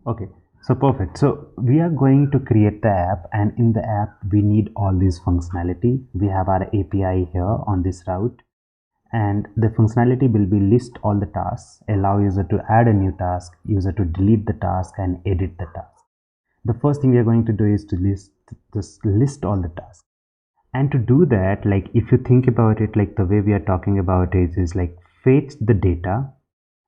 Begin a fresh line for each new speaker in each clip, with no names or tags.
Okay, so perfect. So we are going to create the app, and in the app we need all this functionality. We have our API here on this route, and the functionality will be list all the tasks, allow user to add a new task, user to delete the task and edit the task. The first thing we are going to do is to list all the tasks. And to do that, like if you think about it, like the way we are talking about it is like fetch the data.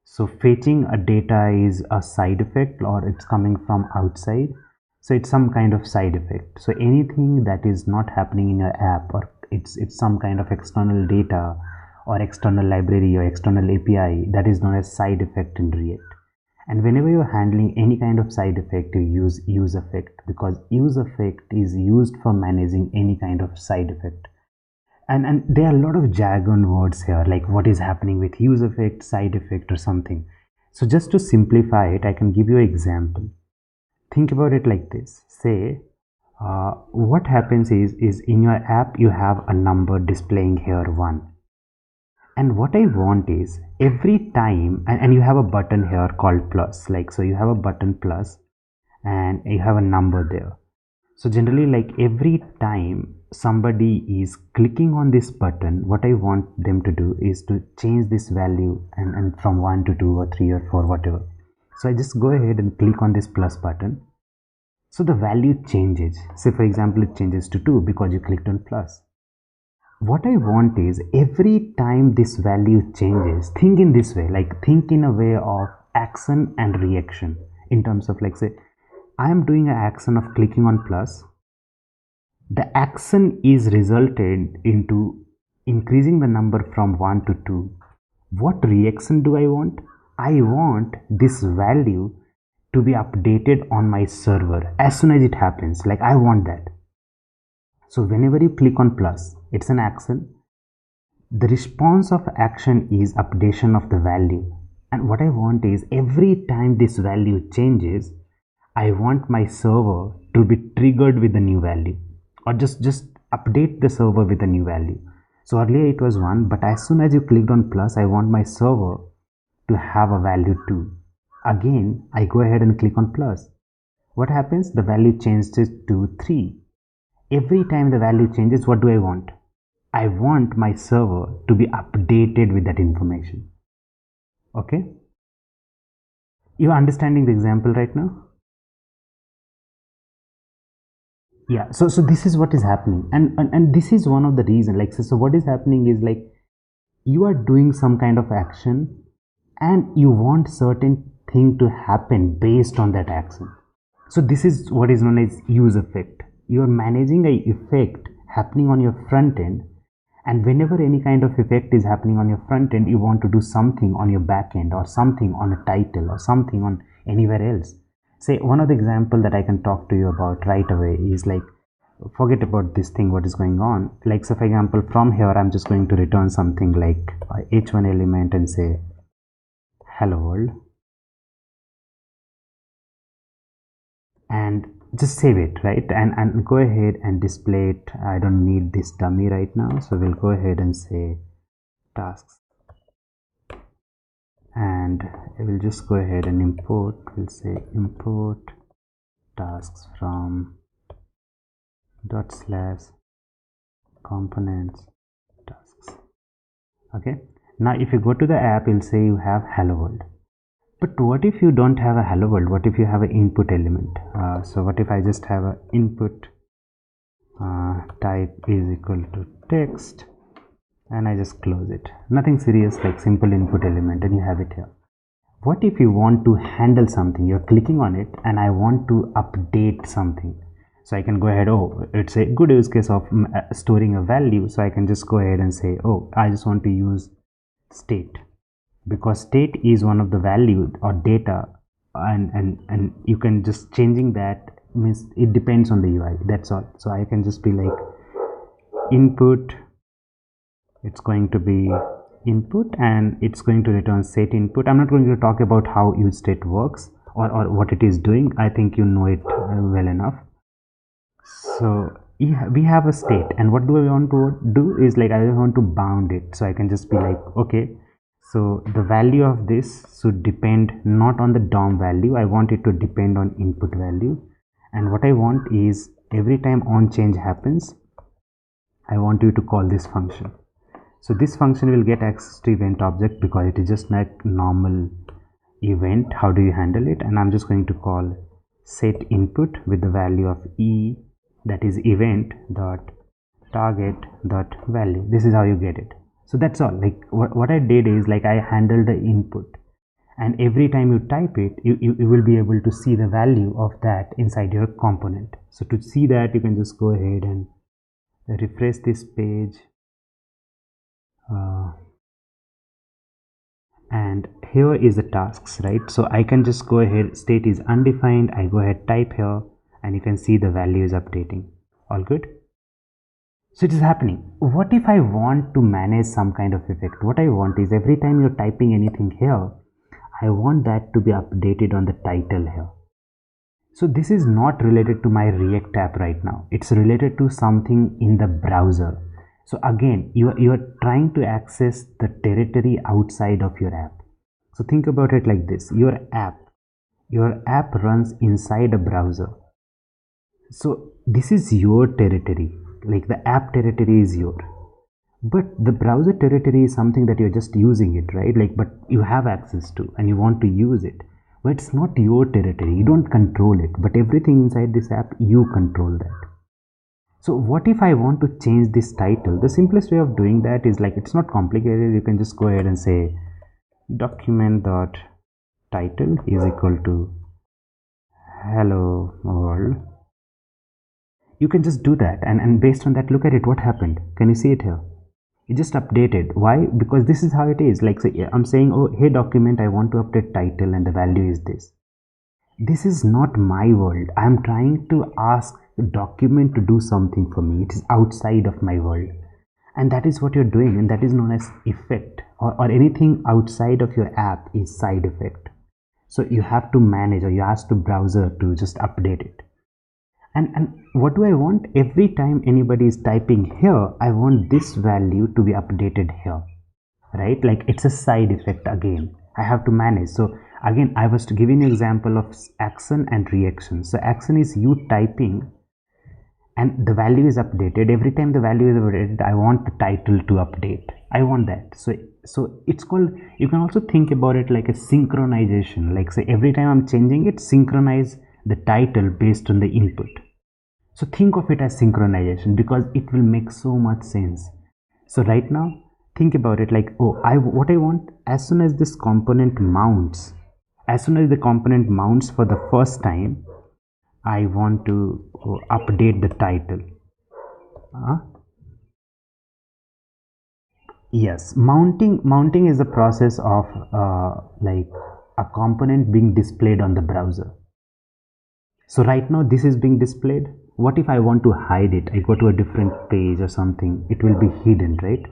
So fetching a data is a side effect, or it's coming from outside. So it's some kind of side effect. So anything that is not happening in your app, or it's some kind of external data or external library or external API, that is known as side effect in React. And whenever you're handling any kind of side effect, you use use effect, because use effect is used for managing any kind of side effect. And there are a lot of jargon words here, like what is happening with use effect, side effect, or something. So just to simplify it, I can give you an example. Think about it like this. Say, what happens is in your app you have a number displaying here 1, and what I want is every time, and you have a button here called plus, like, so you have a button plus and you have a number there. So generally, like every time somebody is clicking on this button, what I want them to do is to change this value, and from 1 to 2 or 3 or 4, whatever. So I just go ahead and click on this plus button. So the value changes. Say for example, it changes to 2 because you clicked on plus. What I want is every time this value changes, think in this way, like think in a way of action and reaction, in terms of, like, say I am doing an action of clicking on plus. The action is resulted into increasing the number from 1 to 2. What reaction do I want? I want this value to be updated on my server as soon as it happens. Like I want that. So whenever you click on plus, it's an action. The response of action is updation of the value. And what I want is every time this value changes, I want my server to be triggered with a new value, or just update the server with a new value. So earlier it was 1, but as soon as you clicked on plus, I want my server to have a value 2. Again, I go ahead and click on plus. What happens? The value changes to 3. Every time the value changes, what do I want? I want my server to be updated with that information. Okay? You are understanding the example right now? Yeah, so this is what is happening, and this is one of the reason, like, so what is happening is, like, you are doing some kind of action and you want certain thing to happen based on that action. So this is what is known as use effect. You are managing a effect happening on your front end, and whenever any kind of effect is happening on your front end, you want to do something on your back end, or something on a title, or something on anywhere else. Say one of the example that I can talk to you about right away is, like, forget about this thing what is going on. Like, so for example, from here I'm just going to return something like h1 element and say hello world, and just save it, right? And go ahead and display it. I don't need this dummy right now, so we'll go ahead and say tasks, and we'll just go ahead and import. We'll say import tasks from dot slash components tasks. Okay, now if you go to the app, you'll say you have hello world. But what if you don't have a hello world? What if you have an input element? So what if I just have an input type is equal to text, and I just close it? Nothing serious, like simple input element, and you have it here. What if you want to handle something? You're clicking on it and I want to update something. So I can go ahead, oh, it's a good use case of storing a value. So I can just go ahead and say, oh, I just want to use state, because state is one of the value or data, and you can just changing that, means it depends on the UI, that's all. So I can just be like input, it's going to be input, and it's going to return set input. I'm not going to talk about how use state works, or what it is doing. I think you know it well enough. So we have a state, and what do I want to do is, like, I want to bound it. So I can just be like, okay, So the value of this should depend not on the DOM value. I want it to depend on input value. And what I want is every time on change happens, I want you to call this function. So this function will get access to event object because it is just like normal event. How do you handle it? And I'm just going to call set input with the value of e, that is event dot target dot value. This is how you get it. So that's all. Like what I did is like I handled the input, and every time you type it, you will be able to see the value of that inside your component. So to see that, you can just go ahead and refresh this page, and here is the tasks, right? So I can just go ahead, state is undefined, I go ahead type here, and you can see the value is updating. All good. So it is happening. What if I want to manage some kind of effect? What I want is every time you're typing anything here, I want that to be updated on the title here. So this is not related to my React app right now. It's related to something in the browser. So again, you are trying to access the territory outside of your app. So think about it like this. Your app runs inside a browser. So this is your territory. Like the app territory is your, but the browser territory is something that you're just using it, right? Like, but you have access to and you want to use it, but it's not your territory. You don't control it, but everything inside this app, you control that. So what if I want to change this title? The simplest way of doing that is like, it's not complicated. You can just go ahead and say document dot title is equal to hello world. You can just do that, and based on that, look at it, what happened. Can you see it here? It just updated. Why? Because this is how it is. Like, say I'm saying, oh hey document, I want to update title and the value is this. This is not my world. I'm trying to ask the document to do something for me. It is outside of my world, and that is what you're doing, and that is known as effect, or anything outside of your app is side effect. So you have to manage, or you ask the browser to just update it. And what do I want? Every time anybody is typing here, I want this value to be updated here, right? Like it's a side effect again. I have to manage. So again, I was giving an example of action and reaction. So action is you typing and the value is updated. Every time the value is updated, I want the title to update. I want that. So it's called, you can also think about it like a synchronization. Like say every time I'm changing it, synchronize the title based on the input. So think of it as synchronization because it will make so much sense. So right now, think about it like, oh, what I want, as soon as this component mounts, as soon as the component mounts for the first time, I want to update the title. Yes, mounting is the process of like a component being displayed on the browser. So right now this is being displayed. What if I want to hide it? I go to a different page or something, it will be hidden, right?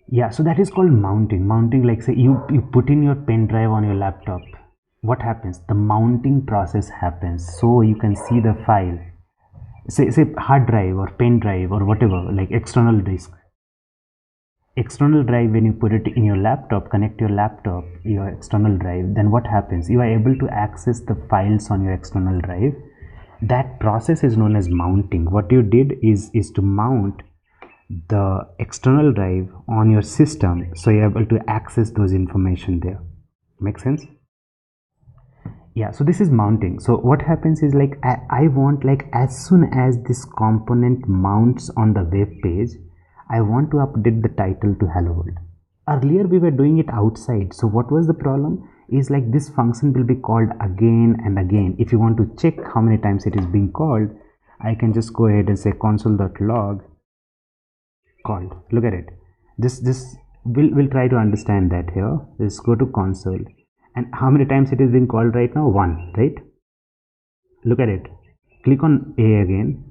Yeah, so that is called mounting. Mounting, like say you put in your pen drive on your laptop. What happens? The mounting process happens, so you can see the file. Say hard drive or pen drive or whatever, like external disk. External drive, when you put it in your laptop, connect your laptop, your external drive, then what happens? You are able to access the files on your external drive. That process is known as mounting. What you did is to mount the external drive on your system, so you're able to access those information there. Make sense? Yeah, so this is mounting. So what happens is like I want, like as soon as this component mounts on the web page, I want to update the title to hello world. Earlier we were doing it outside. So what was the problem is like this function will be called again and again. If you want to check how many times it is being called, I can just go ahead and say console.log called. Look at it. We'll try to understand that here. Let's go to console, and how many times it is being called right now? 1, right? Look at it. Click on A again.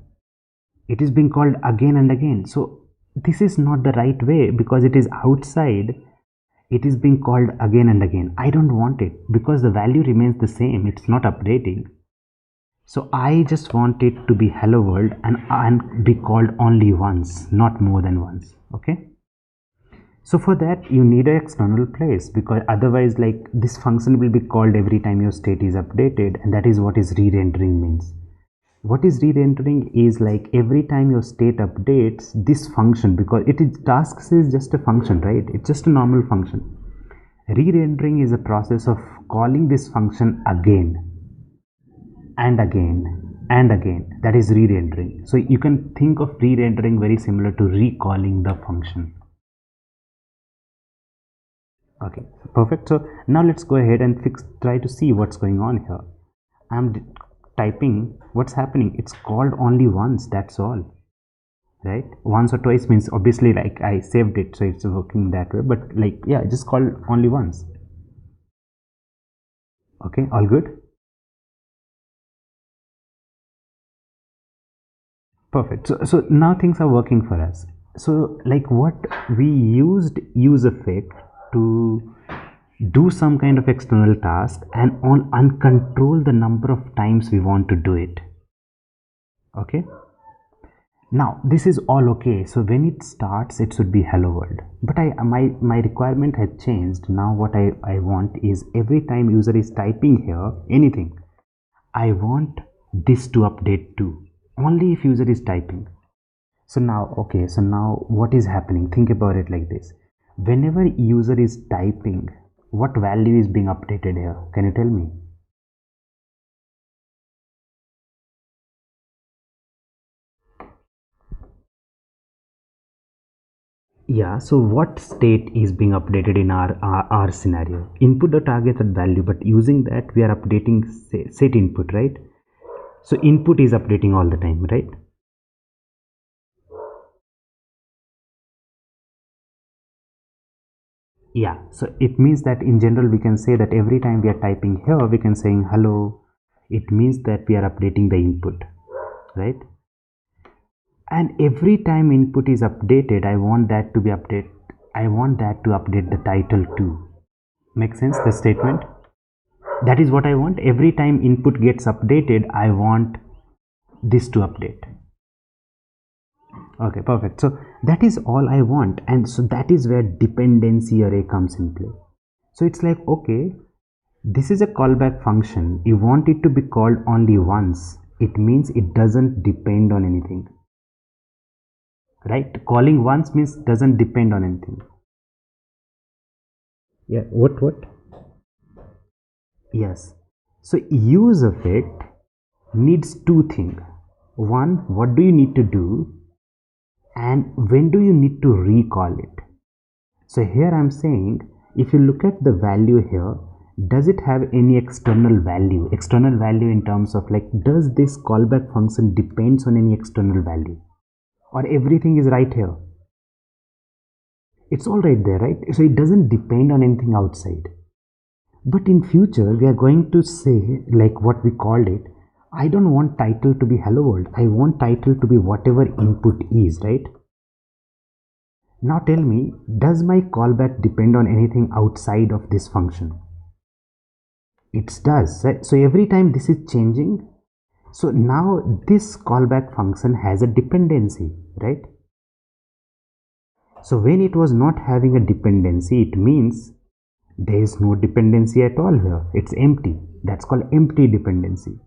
It is being called again and again. So this is not the right way because it is outside. It is being called again and again. I don't want it because the value remains the same. It's not updating. So I just want it to be hello world and be called only once, not more than once. Okay. So for that you need an external place, because otherwise like this function will be called every time your state is updated, and that is what is re-rendering means. What is re-rendering is like every time your state updates, this function, because it is tasks is just a function, right? It's just a normal function. Re-rendering is a process of calling this function again and again and again. That is re-rendering. So you can think of re-rendering very similar to recalling the function. Okay, perfect. So now let's go ahead and try to see what's going on here. I'm typing, what's happening? It's called only once, that's all, right? Once or twice means obviously like I saved it, so it's working that way, but like, yeah, just call only once. Okay, all good. Perfect. So now things are working for us. So like what we used use effect to do some kind of external task and control the number of times we want to do it. Okay. Now this is all okay. So when it starts, it should be hello world. But my requirement has changed. Now what I want is every time user is typing here anything, I want this to update too. Only if user is typing. So now, okay, so now what is happening? Think about it like this. Whenever user is typing, what value is being updated here? Can you tell me? Yeah, so what state is being updated in our scenario? Input the targeted value, but using that we are updating set input, right? So input is updating all the time, right? Yeah, so it means that in general we can say that every time we are typing here, we can saying hello. It means that we are updating the input, right? And every time input is updated, I want that to update the title too. Make sense the statement? That is what I want. Every time input gets updated, I want this to update. Okay, perfect. So that is all I want, and so that is where dependency array comes in play. So it's like, okay, this is a callback function. You want it to be called only once. It means it doesn't depend on anything, right? Calling once means doesn't depend on anything. Yeah, what? Yes. So use effect needs two things. One, what do you need to do, and when do you need to recall it? So here I'm saying, if you look at the value here, does it have any external value? External value in terms of like, does this callback function depends on any external value, or everything is right here? It's all right there, right? So it doesn't depend on anything outside. But in future, we are going to say like what we called it. I don't want title to be hello world. I want title to be whatever input is, right? Now tell me, does my callback depend on anything outside of this function? It does, right? So every time this is changing, so now this callback function has a dependency, right? So when it was not having a dependency, it means there is no dependency at all here. It's empty. That's called empty dependency.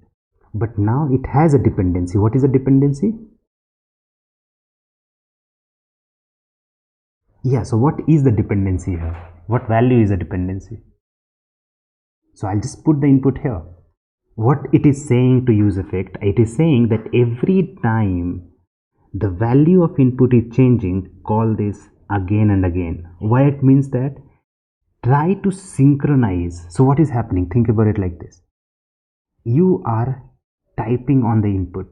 But now it has a dependency. What is a dependency? Yeah, so what is the dependency here? What value is a dependency? So I'll just put the input here. What it is saying to use effect, it is saying that every time the value of input is changing, call this again and again. Why it means that? Try to synchronize. So what is happening? Think about it like this. You are typing on the input,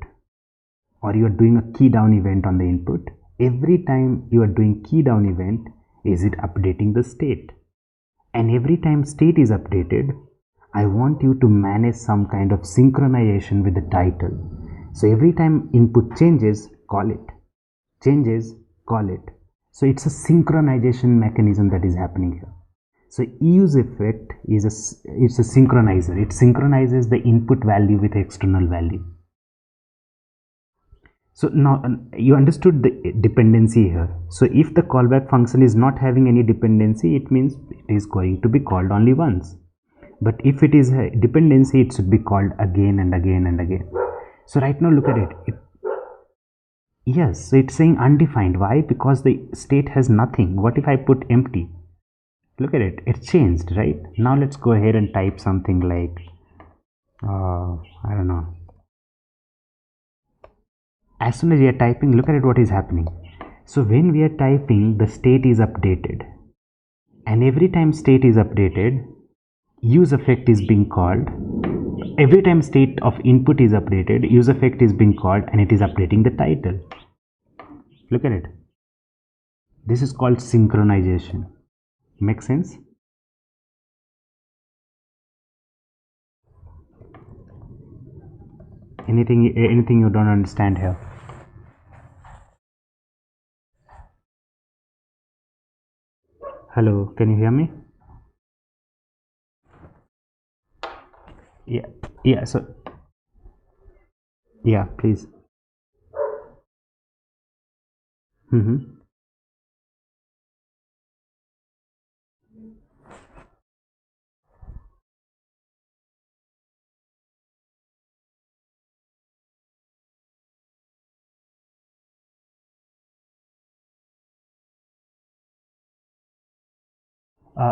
or you are doing a key down event on the input. Every time you are doing key down event, is it updating the state? And every time state is updated, I want you to manage some kind of synchronization with the title. So every time input changes, call it. Changes, call it. So it's a synchronization mechanism that is happening here. So use effect is it's a synchronizer. It synchronizes the input value with external value. So now you understood the dependency here. So if the callback function is not having any dependency, it means it is going to be called only once. But if it is a dependency, it should be called again and again and again. So right now look at it. Yes, so it's saying undefined. Why? Because the state has nothing. What if I put empty? Look at it, it changed, right? Now let's go ahead and type something like I don't know. As soon as we are typing, look at it, what is happening. So when we are typing, the state is updated, and every time state is updated, use effect is being called. Every time state of input is updated, use effect is being called, and it is updating the title. Look at it. This is called synchronization. Make sense? Anything you don't understand here? Hello, can you hear me? Yeah, yeah. So yeah, please. Mm-hmm.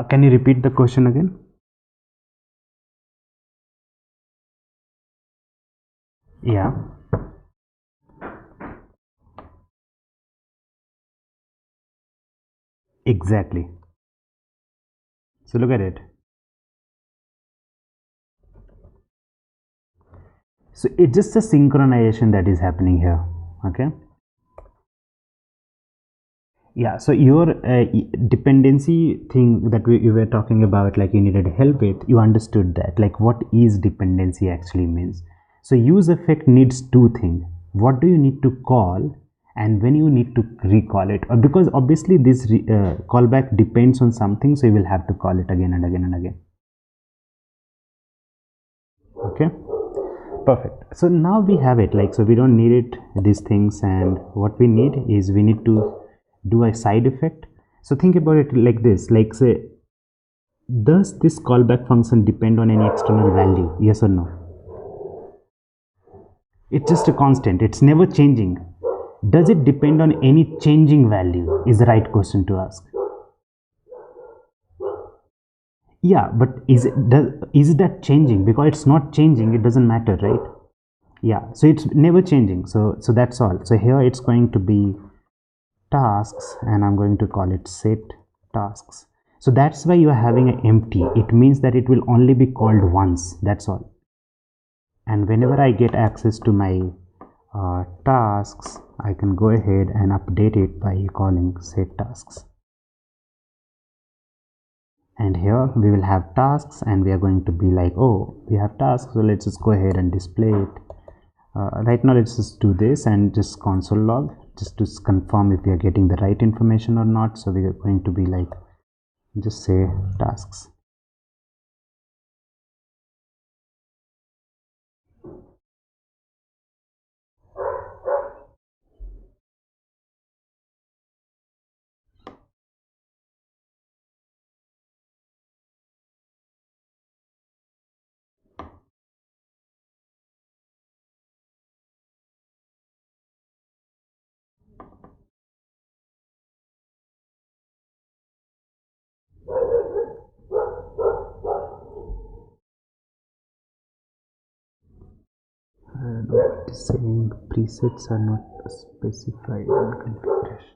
Can you repeat the question again? Yeah, exactly. So look at it. So it's just a synchronization that is happening here. Okay. Yeah. So your dependency thing that you were talking about, like you needed help with, you understood that. Like what is dependency actually means. So use effect needs two things. What do you need to call, and when you need to recall it? Because obviously this callback depends on something, so you will have to call it again and again and again. Okay. Perfect. So now we have it, like, so we don't need it, these things, and what we need is we need to do a side effect. So think about it like this, like say, does this callback function depend on any external value? Yes or no? It's just a constant, it's never changing. Does it depend on any changing value is the right question to ask. Yeah, but is that changing? Because it's not changing, it doesn't matter, right? Yeah, so it's never changing, so that's all. So here it's going to be tasks, and I'm going to call it set tasks. So that's why you are having an empty. It means that it will only be called once, that's all. And whenever I get access to my tasks, I can go ahead and update it by calling set tasks. And here we will have tasks, and we are going to be like, oh, we have tasks, so let's just go ahead and display it. Right now let's just do this and just console log, just to confirm if we are getting the right information or not. So we are going to be like, just say tasks. What is saying presets are not specified in configuration.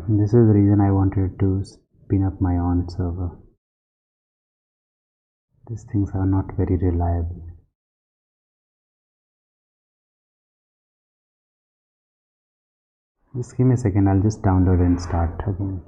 This is the reason I wanted to spin up my own server. These things are not very reliable. Just give me a second, I'll just download and start again.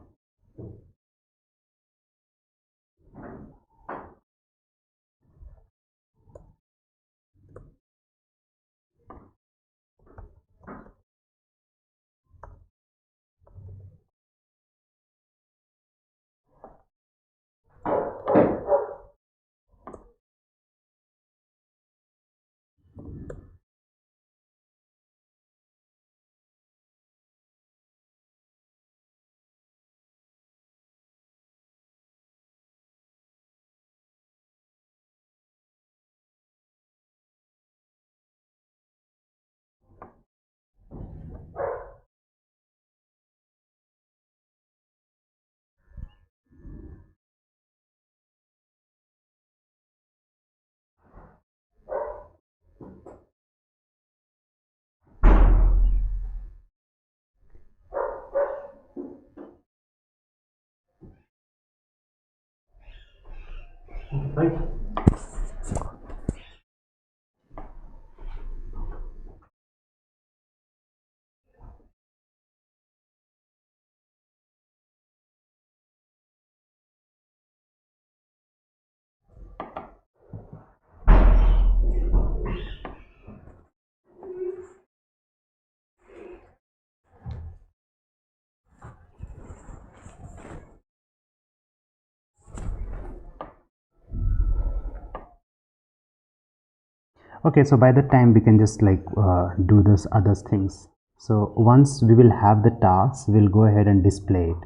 Right. Okay, so by the time we can just like do this other things. So once we will have the task, we'll go ahead and display it.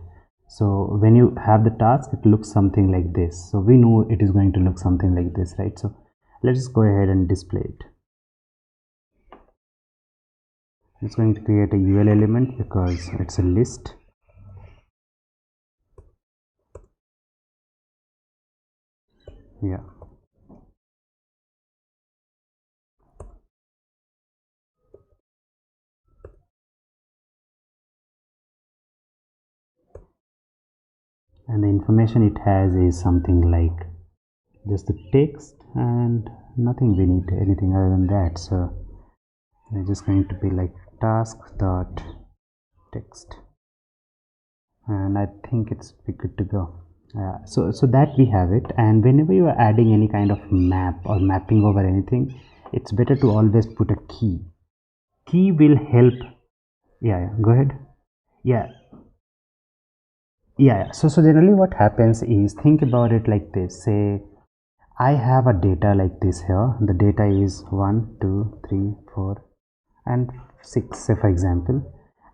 So when you have the task, it looks something like this. So we know it is going to look something like this, right? So let's just go ahead and display it. It's going to create a UL element because it's a list. Yeah. And the information it has is something like just the text and nothing we need anything other than that. So it's just going to be like task dot text, and I think it's good to go. So that we have it, and whenever you are adding any kind of map or mapping over anything, it's better to always put a key. Key will help. Yeah, go ahead. Yeah, yeah. So generally what happens is, think about it like this. Say I have a data like this here. The data is 1 2 3 4 and 6, say for example,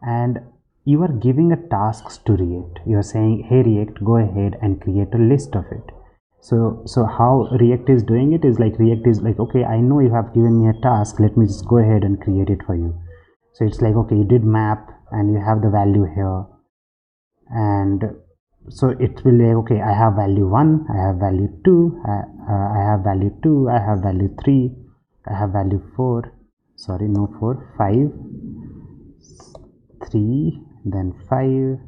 and you are giving a tasks to React. You are saying, hey React, go ahead and create a list of it. So how React is doing it is like, React is like, okay, I know you have given me a task, let me just go ahead and create it for you. So it's like, okay, you did map and you have the value here, and so it will like, okay, I have value 1, I have value 2, I have value 2, I have value 3, I have value 4, sorry, no 4, 5, 3, then 5.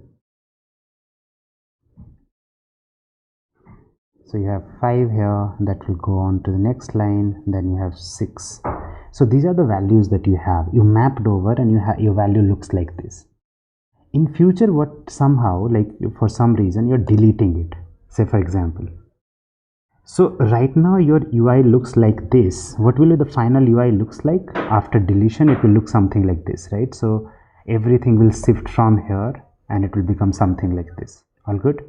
So you have 5 here, that will go on to the next line, then you have 6. So these are the values that you have, you mapped over, and your value looks like this. In future, what somehow, like for some reason you're deleting it, say for example. So right now your UI looks like this. What will the final UI looks like after deletion? It will look something like this, right? So everything will shift from here and it will become something like this. All good?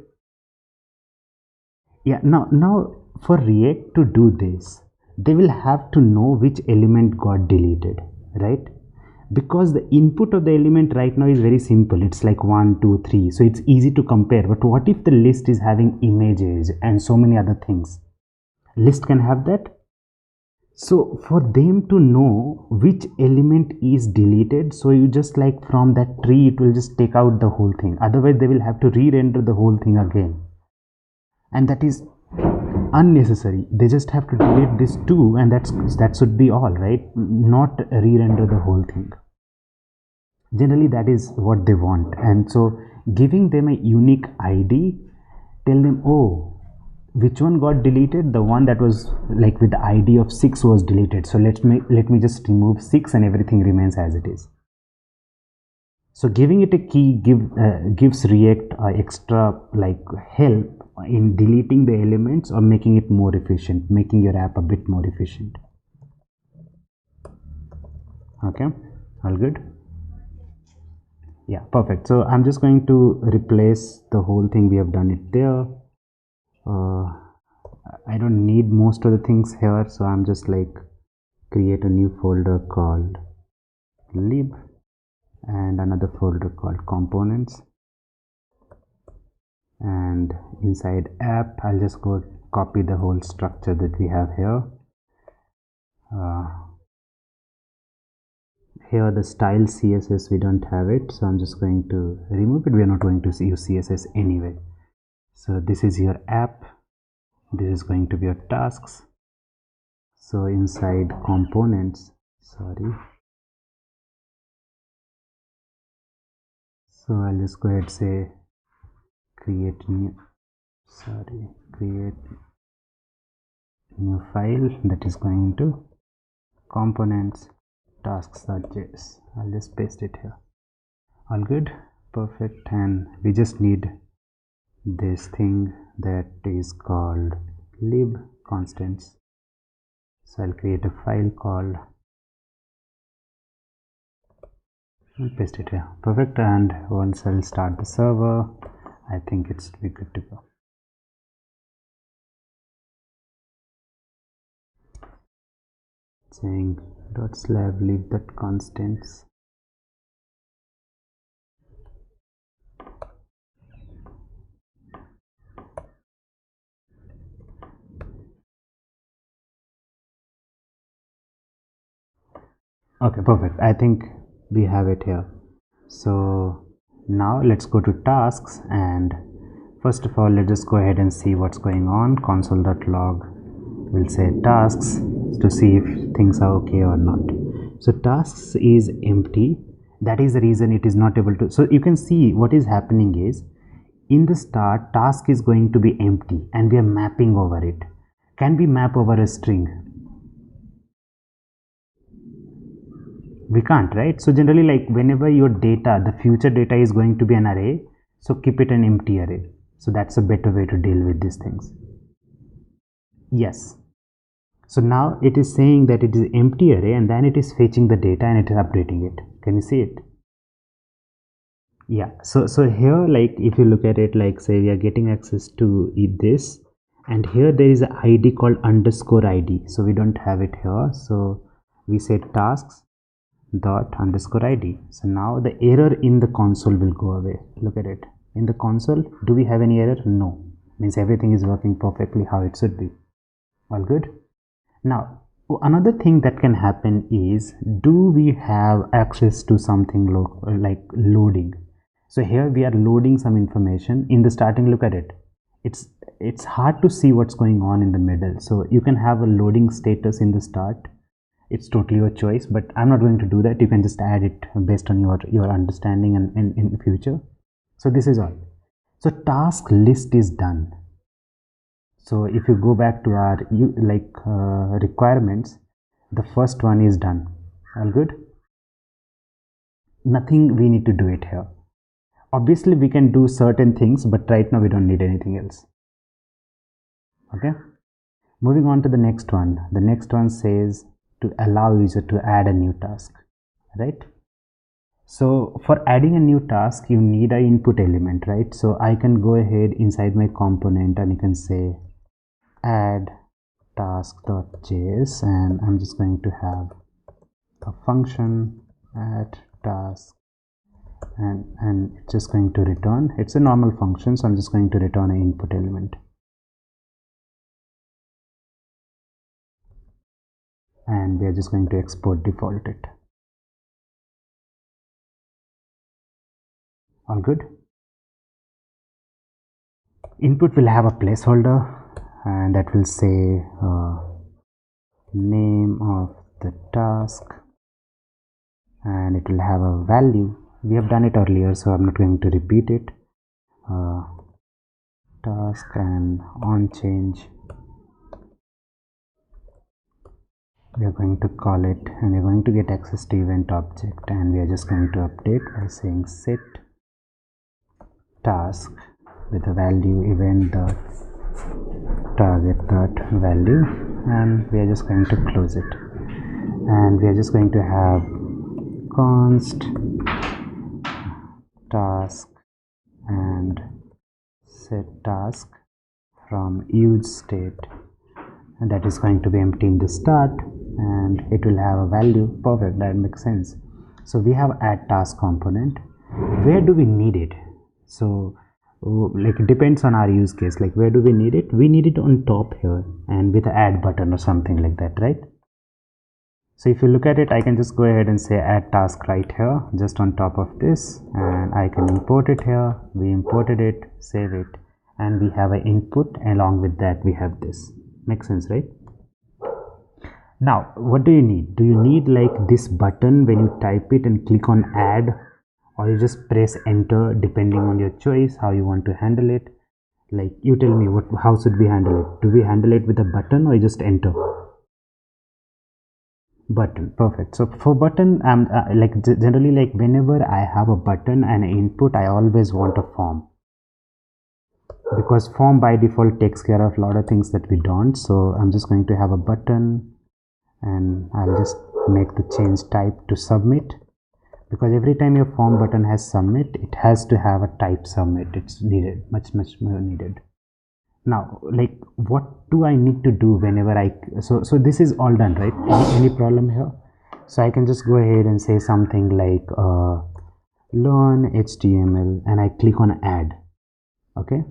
Yeah, now for React to do this, they will have to know which element got deleted, right? Because the input of the element right now is very simple. It's like 1 2 3, so it's easy to compare. But what if the list is having images and so many other things? List can have that. So for them to know which element is deleted, so you just like from that tree, it will just take out the whole thing. Otherwise they will have to re-render the whole thing again, and that is unnecessary. They just have to delete this too, and that should be all, right? Not re-render the whole thing. Generally that is what they want. And so giving them a unique ID, tell them, oh, which one got deleted? The one that was like with the ID of 6 was deleted. So let me just remove 6 and everything remains as it is. So giving it a key gives React extra like help in deleting the elements or making it more efficient, making your app a bit more efficient. Okay, all good. Yeah, perfect. So I'm just going to replace the whole thing. We have done it there. I don't need most of the things here, so I'm just like create a new folder called lib and another folder called components, and inside app I'll just go copy the whole structure that we have here. Here the style CSS, we don't have it, so I'm just going to remove it. We are not going to use CSS anyway. So this is your app, this is going to be your tasks. So inside components, sorry, so I'll just go ahead and say create new file that is going to components tasks.js. I'll just paste it here. All good, perfect. And we just need this thing that is called lib constants. So I'll create a file called, I'll paste it here. Perfect. And once I'll start the server, I think it's be good to go. Saying .slav lib.constants. Okay, perfect. I think we have it here. So now let's go to tasks, and first of all let's just go ahead and see what's going on. Console.log will say tasks to see if things are okay or not. So tasks is empty. That is the reason it is not able to. So you can see what is happening is in the start task is going to be empty and we are mapping over it. Can we map over a string? We can't, right? So generally, like whenever your data, the future data is going to be an array, so keep it an empty array. So that's a better way to deal with these things. Yes. So now it is saying that it is empty array and then it is fetching the data and it is updating it. Can you see it? Yeah. So here, like if you look at it, like say we are getting access to this, and here there is an ID called underscore ID. So we don't have it here. So we say tasks dot underscore id. So now the error in the console will go away. Look at it. In the console, do we have any error? No. Means everything is working perfectly how it should be. All good. Now another thing that can happen is, do we have access to something like loading? So here we are loading some information in the starting. Look at it. It's hard to see what's going on in the middle. So you can have a loading status in the start. It's totally your choice, but I'm not going to do that. You can just add it based on your understanding and in the future. So this is all. So task list is done. So if you go back to our requirements, the first one is done. All good. Nothing we need to do it here. Obviously we can do certain things, but right now we don't need anything else. Okay, moving on to the next one. The next one says to allow user to add a new task, right? So for adding a new task you need an input element, right? So I can go ahead inside my component and you can say add task.js, and I'm just going to have a function add task, and it's just going to return, it's a normal function, so I'm just going to return an input element. And we are just going to export default it. All good. Input will have a placeholder and that will say name of the task, and it will have a value. We have done it earlier, so I'm not going to repeat it. task and on change. We are going to call it, and we're going to get access to event object, and we are just going to update by saying set task with a value event dot target dot value, and we are just going to close it, and we are just going to have const task and set task from use state, and that is going to be empty in the start, and it will have a value. Perfect, that makes sense. So we have add task component. Where do we need it? So like it depends on our use case. Like where do we need it? We need it on top here and with the add button or something like that, right? So if you look at it, I can just go ahead and say add task right here, just on top of this, and I can import it here. We imported it, save it, and we have an input. Along with that we have this. Makes sense, right? Now what do you need? Do you need like this button when you type it and click on add, or you just press enter, depending on your choice how you want to handle it? Like you tell me, how should we handle it? Do we handle it with a button or just enter? Button. Perfect. So for button, like generally, like whenever I have a button and an input, I always want a form, because form by default takes care of a lot of things that we don't. So I'm just going to have a button, and I'll just make the change type to submit, because every time your form button has submit, it has to have a type submit. It's needed, much more needed. Now like what do I need to do whenever so this is all done, right? Any problem here? So I can just go ahead and say something like learn HTML, and I click on add. Okay,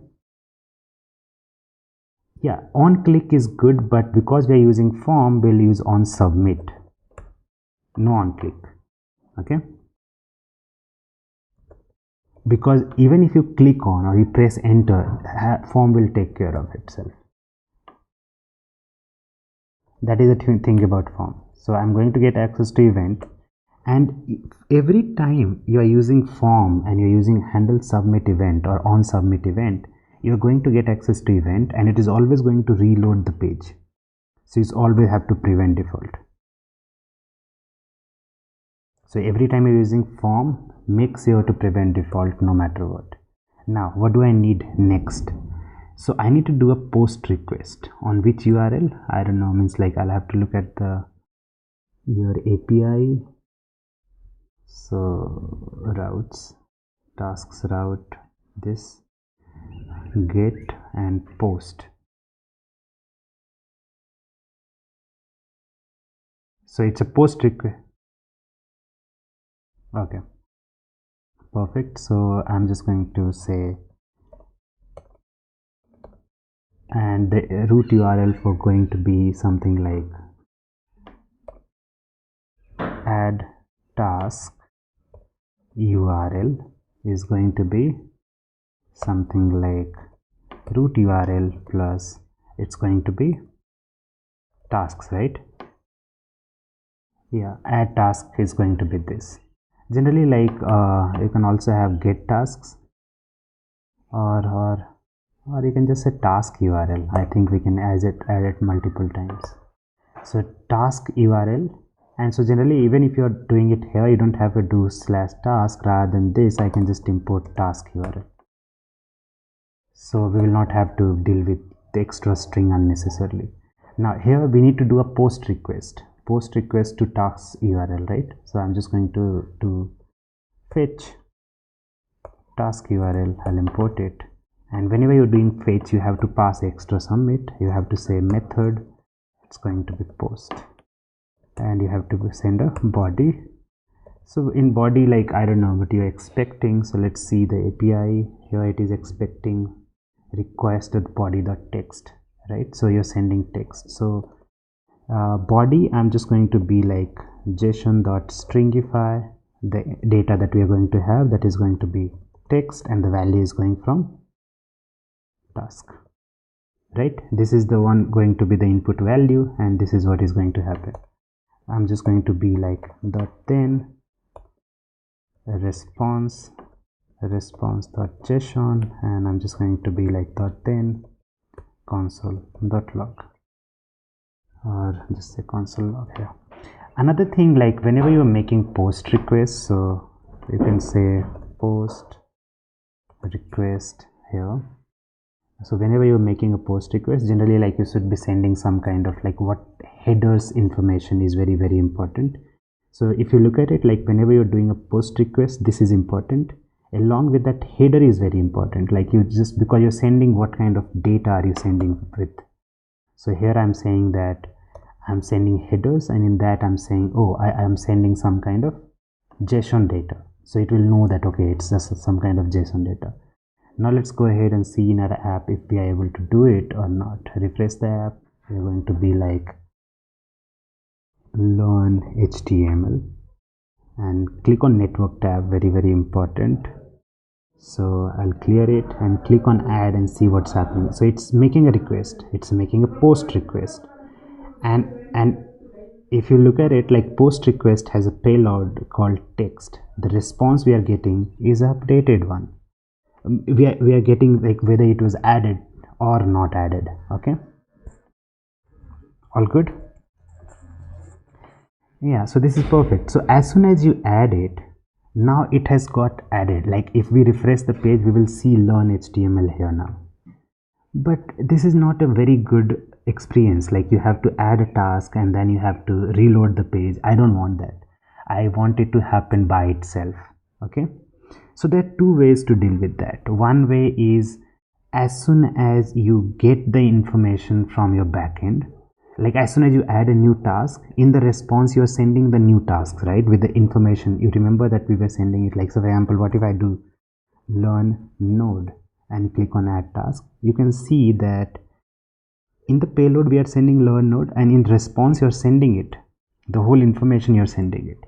yeah, on click is good, but because we're using form, we'll use on submit, no on click. Okay, because even if you click on or you press enter, form will take care of itself. That is the thing about form. So I'm going to get access to event, and every time you are using form and you're using handle submit event or on submit event, you're going to get access to event, and it is always going to reload the page. So you always have to prevent default. So every time you're using form, make sure to prevent default no matter what. Now what do I need next? So I need to do a post request on which URL? I don't know, means like I'll have to look at your API. So routes, tasks route, this get and post. So it's a post request. Okay, perfect. So I'm just going to say, and the root URL for going to be something like add task URL is going to be something like root URL plus it's going to be tasks, right? Yeah, add task is going to be this. Generally, like you can also have get tasks, or you can just say task URL. I think we can add it multiple times. So task URL, and so generally even if you're doing it here, you don't have to do /task. Rather than this, I can just import task URL. So we will not have to deal with the extra string unnecessarily. Now here we need to do a post request to task URL, right? So I'm just going to fetch task URL. I'll import it, and whenever you're doing fetch, you have to pass extra submit. You have to say method, it's going to be post, and you have to send a body. So in body, like I don't know what you're expecting. So let's see the API here. It is expecting requested body.text, right? So you're sending text. So body, I'm just going to be like json.stringify the data that we are going to have, that is going to be text, and the value is going from task, right? This is the one going to be the input value, and this is what is going to happen. I'm just going to be like then response response.json, and I'm just going to be like .then console.log, or just say console log here. Another thing, like whenever you're making post requests, so you can say post request here. So whenever you're making a post request, generally like you should be sending some kind of like what headers information is very important. So if you look at it, like whenever you're doing a post request, this is important. Along with that, header is very important. Like you just, because you're sending, what kind of data are you sending with? So here I'm saying that I'm sending headers, and in that I'm saying, oh, I am sending some kind of JSON data. So it will know that, okay, it's just some kind of JSON data. Now let's go ahead and see in our app if we are able to do it or not. Refresh the app. We're going to be like learn HTML and click on network tab, very important. So I'll clear it and click on add and see what's happening. So it's making a request, it's making a post request, and if you look at it, like post request has a payload called text. The response we are getting is an updated one. We are getting like whether it was added or not added. Okay, all good. Yeah, so this is perfect. So as soon as you add it, now it has got added. Like if we refresh the page, we will see learn HTML here now. But this is not a very good experience. Like you have to add a task and then you have to reload the page. I don't want that. I want it to happen by itself. Okay, so there are two ways to deal with that. One way is, as soon as you get the information from your backend, like as soon as you add a new task, in the response you're sending the new tasks, right, with the information. You remember that we were sending it, like, so for example, what if I do learn node and click on add task? You can see that in the payload we are sending learn node, and in response you're sending it, the whole information you're sending it.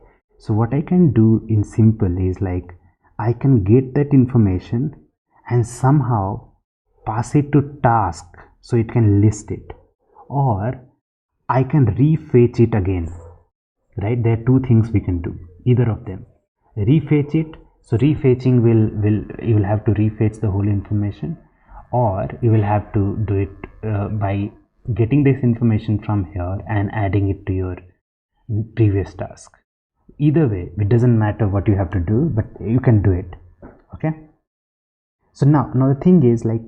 So what I can do in simple is, like, I can get that information and somehow pass it to task so it can list it, or I can refetch it again, right? There are two things we can do, either of them. Refetch it, so refetching you will have to refetch the whole information, or you will have to do it by getting this information from here and adding it to your previous task. Either way, it doesn't matter what you have to do, but you can do it. Okay, so now the thing is, like,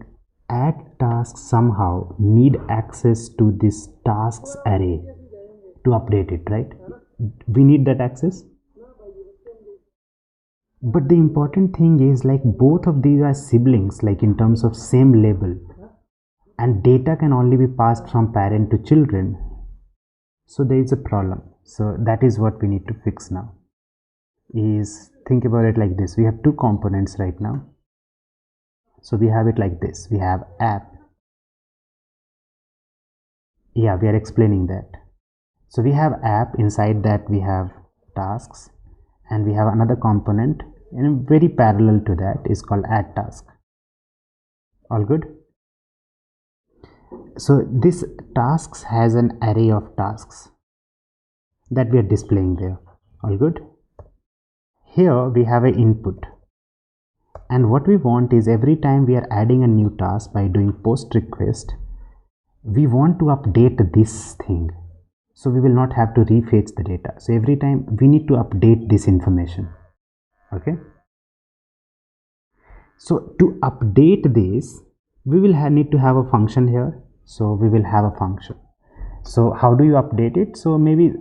add tasks somehow need access to this tasks array to update it, right? We need that access. But the important thing is, like, both of these are siblings, like in terms of same label, and data can only be passed from parent to children. So there is a problem. So that is what we need to fix now. Is, think about it like this. We have two components right now. So we have it like this. We have app. Yeah, we are explaining that. So we have app, inside that we have tasks, and we have another component, and very parallel to that is called add task. All good? So this tasks has an array of tasks that we are displaying there. All good? Here we have an input, and what we want is, every time we are adding a new task by doing post request, we want to update this thing. So we will not have to refetch the data. So every time we need to update this information. Okay, so to update this, we will need to have a function here. So we will have a function. So how do you update it? So maybe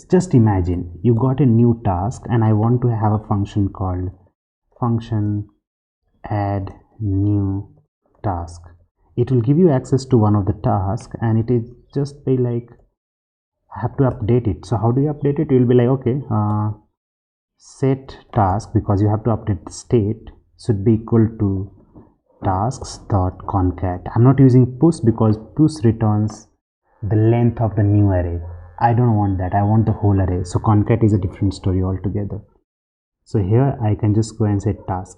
just imagine you got a new task, and I want to have a function called function add new task. It will give you access to one of the tasks, and it is just be like, I have to update it. So how do you update it? You will be like, okay, set task, because you have to update the state, should be equal to tasks.concat. I'm not using push because push returns the length of the new array. I don't want that. I want the whole array. So concat is a different story altogether. So here I can just go and say task.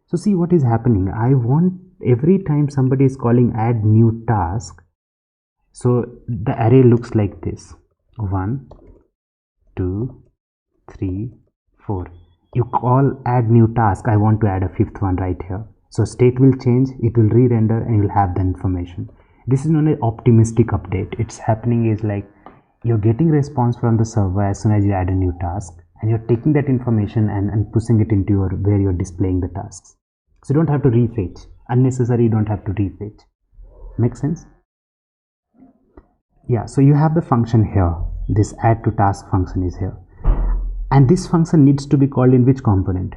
So see what is happening. I want, every time somebody is calling add new task, so the array looks like this: 1, 2, 3, 4. You call add new task, I want to add a fifth one right here. So state will change, it will re-render, and you'll have the information. This is not an optimistic update. It's happening is like you're getting response from the server as soon as you add a new task, and you're taking that information and pushing it into your where you're displaying the tasks. So you don't have to refetch unnecessary, you don't have to refetch. Make sense? Yeah, so you have the function here. This add to task function is here, and this function needs to be called in which component?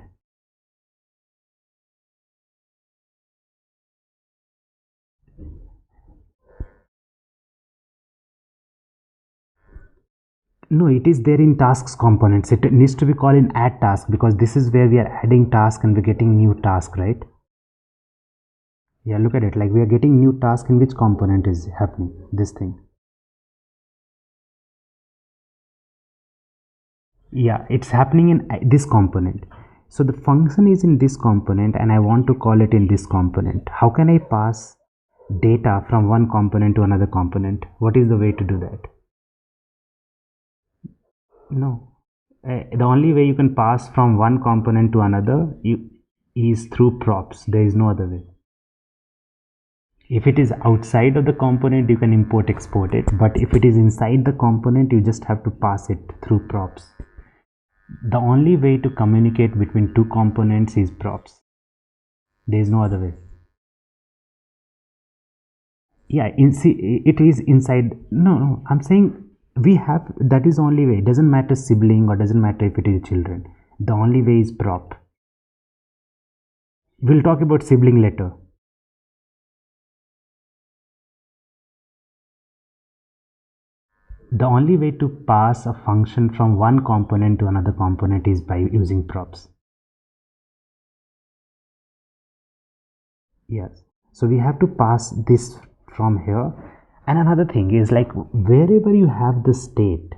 No, it is there in tasks components. It needs to be called in add task because this is where we are adding task and we're getting new task, right? Yeah, look at it, like we are getting new task in which component is happening, this thing. Yeah, it's happening in this component. So the function is in this component and I want to call it in this component. How can I pass data from one component to another component? What is the way to do that? No. The only way you can pass from one component to another is through props. There is no other way. If it is outside of the component, you can import export it, but if it is inside the component, you just have to pass it through props. The only way to communicate between two components is props. There is no other way. Yeah, it is inside. No, I'm saying we have, that is the only way. It doesn't matter sibling or doesn't matter if it is children. The only way is prop. We'll talk about sibling later. The only way to pass a function from one component to another component is by using props. Yes. So we have to pass this from here. And another thing is like wherever you have the state,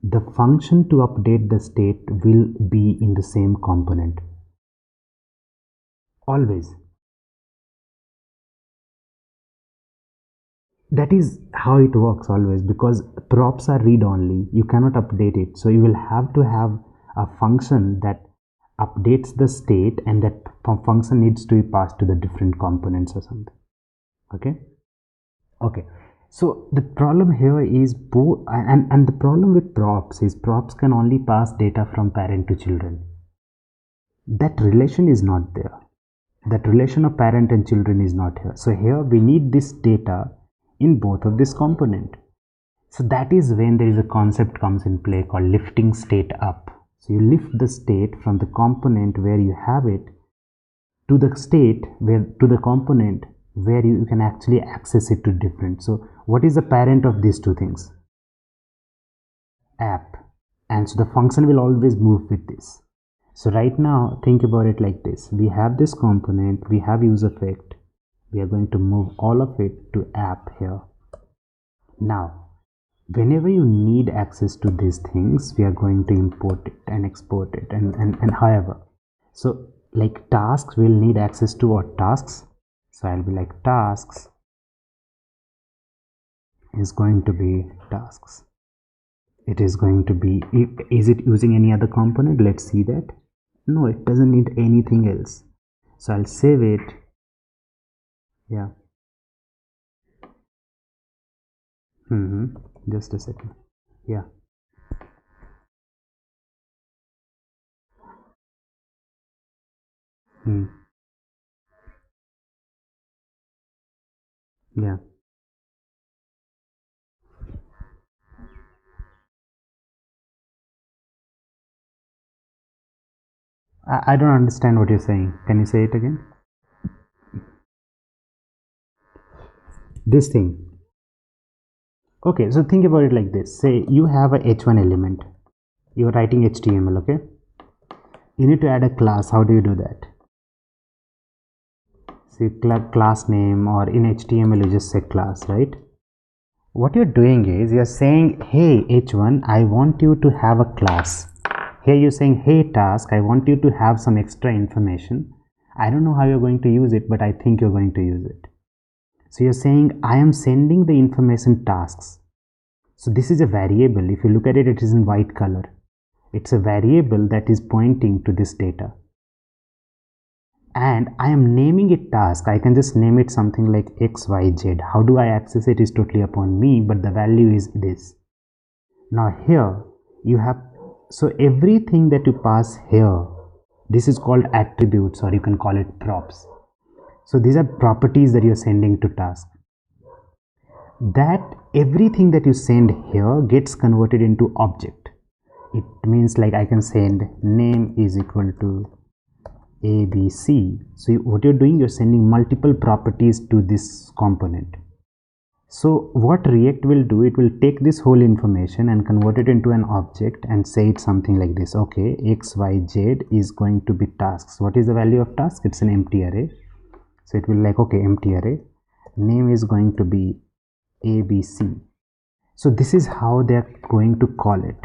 the function to update the state will be in the same component. Always. That is how it works always, because props are read only. You cannot update it. So you will have to have a function that updates the state, and that function needs to be passed to the different components or something. Okay. So the problem here is both, and the problem with props is props can only pass data from parent to children. That relation is not there. That relation of parent and children is not here. So here we need this data in both of this component. So that is when there is a concept comes in play called lifting state up. So you lift the state from the component where you have it to the state where, to the component where you can actually access it to different. So what is the parent of these two things? App. And so the function will always move with this. So right now think about it like this. We have this component, we have use effect. We are going to move all of it to app here. Now whenever you need access to these things, we are going to import it and export it and however. So like tasks will need access to what? Tasks. So I'll be like tasks is going to be tasks. It is going to be, is it using any other component? Let's see that. No, it doesn't need anything else. So I'll save it. Yeah. Just a second. Yeah. Yeah. I don't understand what you're saying. Can you say it again? This thing. Okay, so think about it like this. Say you have a h1 element. You're writing HTML, okay? You need to add a class. How do you do that? See, class name, or in HTML you just say class, right? What you're doing is you're saying, hey h1, I want you to have a class. Here you're saying, hey task, I want you to have some extra information. I don't know how you're going to use it, but I think you're going to use it. So you're saying, I am sending the information tasks. So this is a variable. If you look at it, it is in white color. It's a variable that is pointing to this data. And I am naming it task. I can just name it something like XYZ. How do I access it is totally upon me, but the value is this. Now here you have, so everything that you pass here, this is called attributes, or you can call it props. So these are properties that you're sending to task. That everything that you send here gets converted into object. It means like I can send name is equal to ABC. So what you're doing, you're sending multiple properties to this component. So what React will do, it will take this whole information and convert it into an object and say it something like this. Okay, XYZ is going to be tasks. What is the value of task? It's an empty array. So it will like, okay, empty array. Name is going to be ABC. So this is how they're going to call it.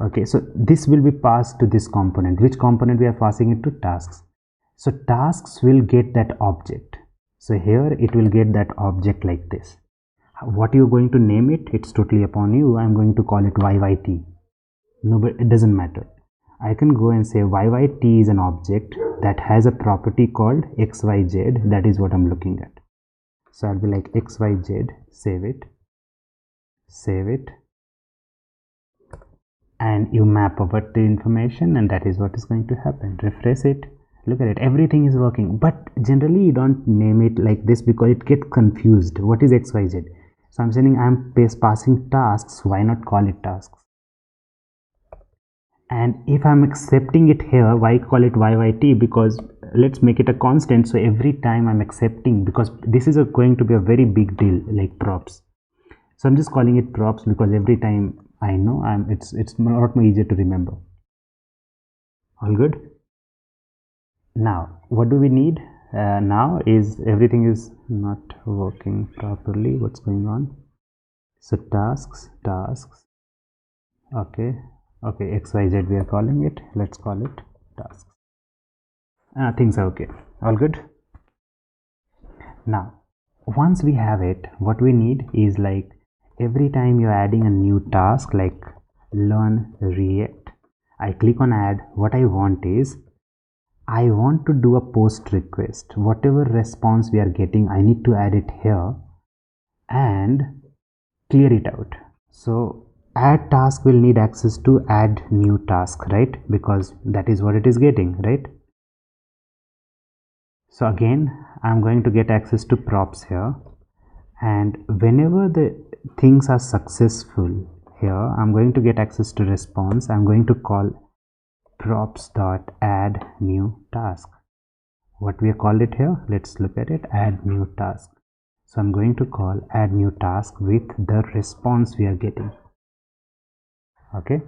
Okay, so this will be passed to this component. Which component we are passing it to? Tasks. So tasks will get that object. So here it will get that object like this. What you're going to name it, it's totally upon you. I'm going to call it YYT. No, but it doesn't matter. I can go and say YYT is an object that has a property called XYZ. That is what I'm looking at. So I'll be like XYZ, save it, and you map over the information, and that is what is going to happen. Refresh it. Look at it, everything is working. But generally you don't name it like this because it gets confused. What is XYZ? So I'm saying I'm passing tasks. Why not call it tasks? And if I'm accepting it here, why call it YYT? Because let's make it a constant. So every time I'm accepting, because this is going to be a very big deal, like props. So I'm just calling it props because every time I know it's a lot more easier to remember. All good. Now what do we need now is everything is not working properly. What's going on? So tasks, okay, XYZ we are calling it. Let's call it tasks. Things are okay. All good. Now once we have it, what we need is like every time you're adding a new task, like learn React, I click on add. What I want is I want to do a post request. Whatever response we are getting, I need to add it here and clear it out. So add task will need access to add new task, right? Because that is what it is getting, right? So again, I'm going to get access to props here, and whenever the things are successful here, I'm going to get access to response. I'm going to call props.add new task. What we called it here, let's look at it, add new task. So I'm going to call add new task with the response we are getting. Okay,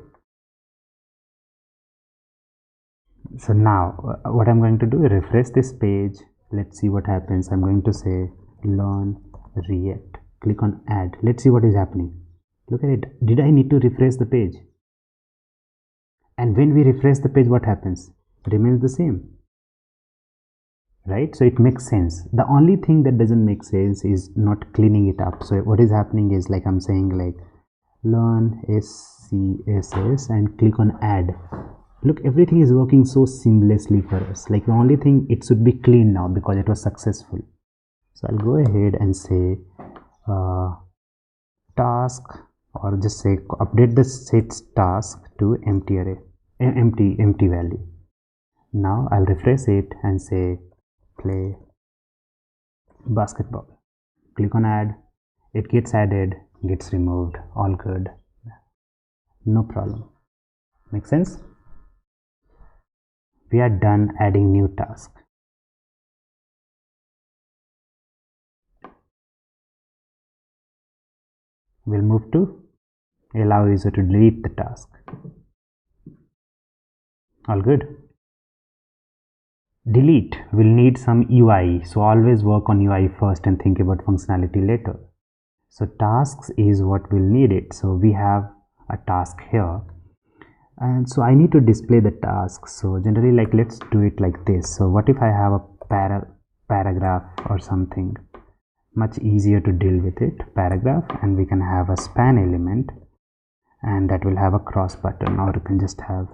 so now what I'm going to do, refresh this page. Let's see what happens. I'm going to say learn React, click on add. Let's see what is happening. Look at it. Did I need to refresh the page? And when we refresh the page, what happens? It remains the same, right? So it makes sense. The only thing that doesn't make sense is not cleaning it up. So what is happening is, like I'm saying, like learn SCSS and click on add. Look, everything is working so seamlessly for us. Like the only thing, it should be clean now because it was successful. So I'll go ahead and say task, or just say update the sets task to empty array, empty value. Now I'll refresh it and say play basketball. Click on add. It gets added, gets removed. All good. No problem. Make sense? We are done adding new task. We'll move to allow user to delete the task. All good. Delete will need some UI, so always work on UI first and think about functionality later. So tasks is what we'll need it. So we have a task here, and so I need to display the task. So generally, like, let's do it like this. So what if I have a paragraph or something? Much easier to deal with it, paragraph, and we can have a span element, and that will have a cross button, or you can just have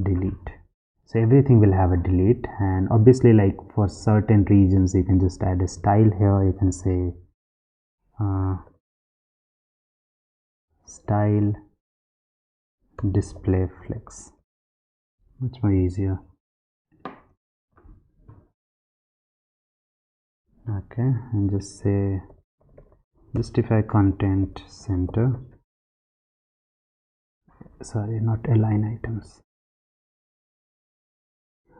delete. So everything will have a delete, and obviously like for certain regions you can just add a style here. You can say style display flex, much more easier. Okay, and just say justify content center, sorry, not align items.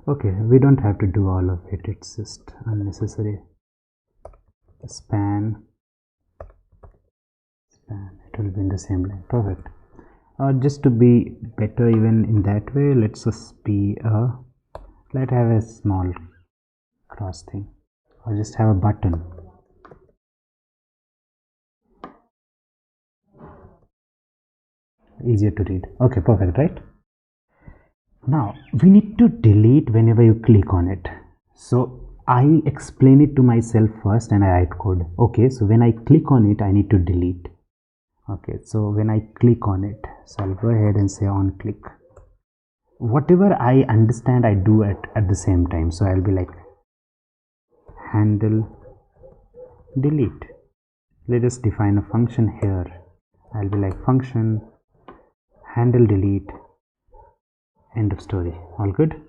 Okay, we don't have to do all of it, it's just unnecessary. Span, it will be in the same line. Perfect. Just to be better even in that way, let's just be let's have a small cross thing, or just have a button. Easier to read. Okay, perfect, right? Now we need to delete whenever you click on it. So I explain it to myself first and I write code. Okay, so when I click on it, I need to delete. Okay, so when I click on it, so I'll go ahead and say on click. Whatever I understand, I do it at the same time. So I'll be like handle delete. Let us define a function here. I'll be like function handle delete, end of story. All good.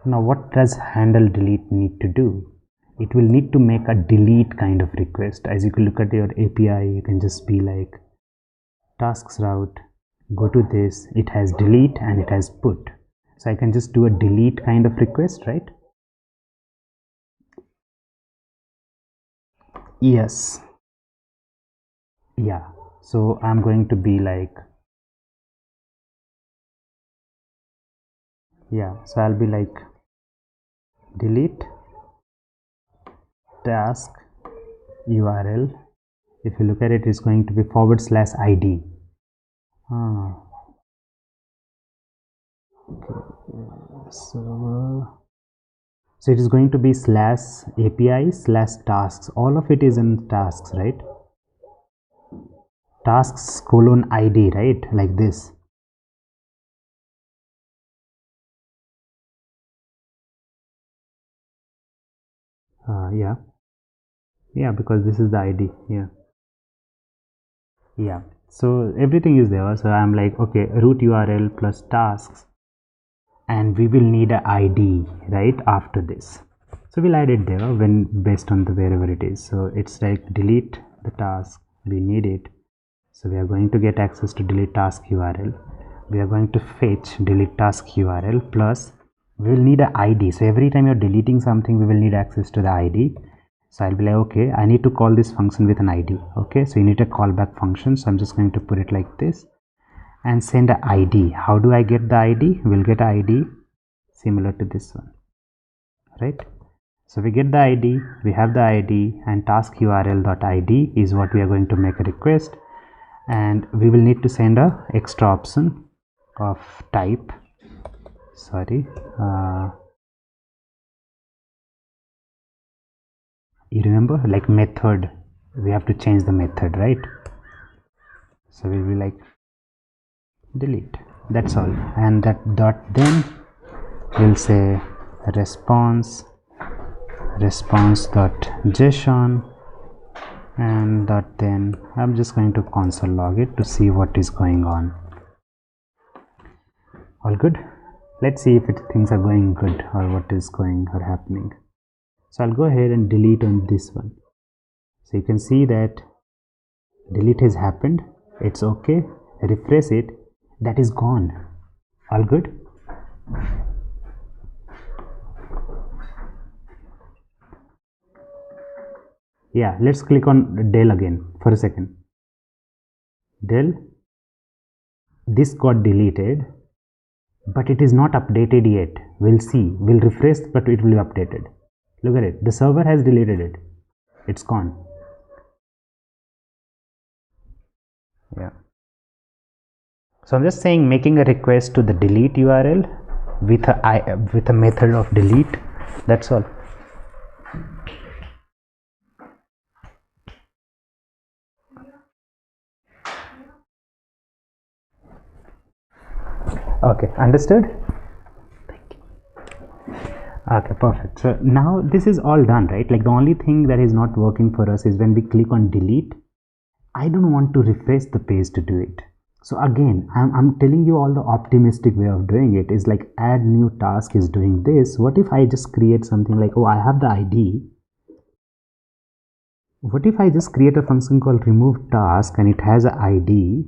Now what does handle delete need to do? It will need to make a delete kind of request. As you can look at your API, you can just be like tasks route, go to this, it has delete and it has put. So I can just do a delete kind of request, right? Yes. Yeah. So I'm going to be like, yeah, so I'll be like delete task URL. If you look at it, it's going to be /ID. So it is going to be /API/tasks. All of it is in tasks, right? Tasks :ID, right? Like this. Yeah, because this is the ID. Yeah. So everything is there. So I'm like, okay, root URL plus tasks, and we will need a ID right after this. So we'll add it there when based on the wherever it is. So it's like delete the task, we need it. So we are going to get access to delete task URL. We are going to fetch delete task URL plus we will need an ID. So every time you're deleting something, we will need access to the ID. So I'll be like, okay, I need to call this function with an ID. Okay, so you need a callback function. So I'm just going to put it like this and send an ID. How do I get the ID? We'll get an ID similar to this one, right? So we get the ID, we have the ID, and task URL.id is what we are going to make a request, and we will need to send a extra option of type. Sorry, you remember, like method, we have to change the method, right? So we will be like delete, that's all, and that dot then we'll say response.json, and that then I'm just going to console log it to see what is going on. All good. Let's see if things are going good or what is going or happening. So I'll go ahead and delete on this one. So you can see that delete has happened. It's okay. Refresh it. That is gone. All good. Yeah, let's click on del again for a second. Del, this got deleted, but it is not updated yet. We'll see. We'll refresh, but it will be updated. Look at it. The server has deleted it. It's gone. Yeah. So I'm just saying making a request to the delete URL with a method of delete. That's all. Okay, understood? Okay, perfect. So now this is all done, right? Like the only thing that is not working for us is when we click on delete. I don't want to refresh the page to do it. So again, I'm telling you all the optimistic way of doing it is like add new task is doing this. What if I just create something like, oh, I have the ID. What if I just create a function called remove task and it has an ID?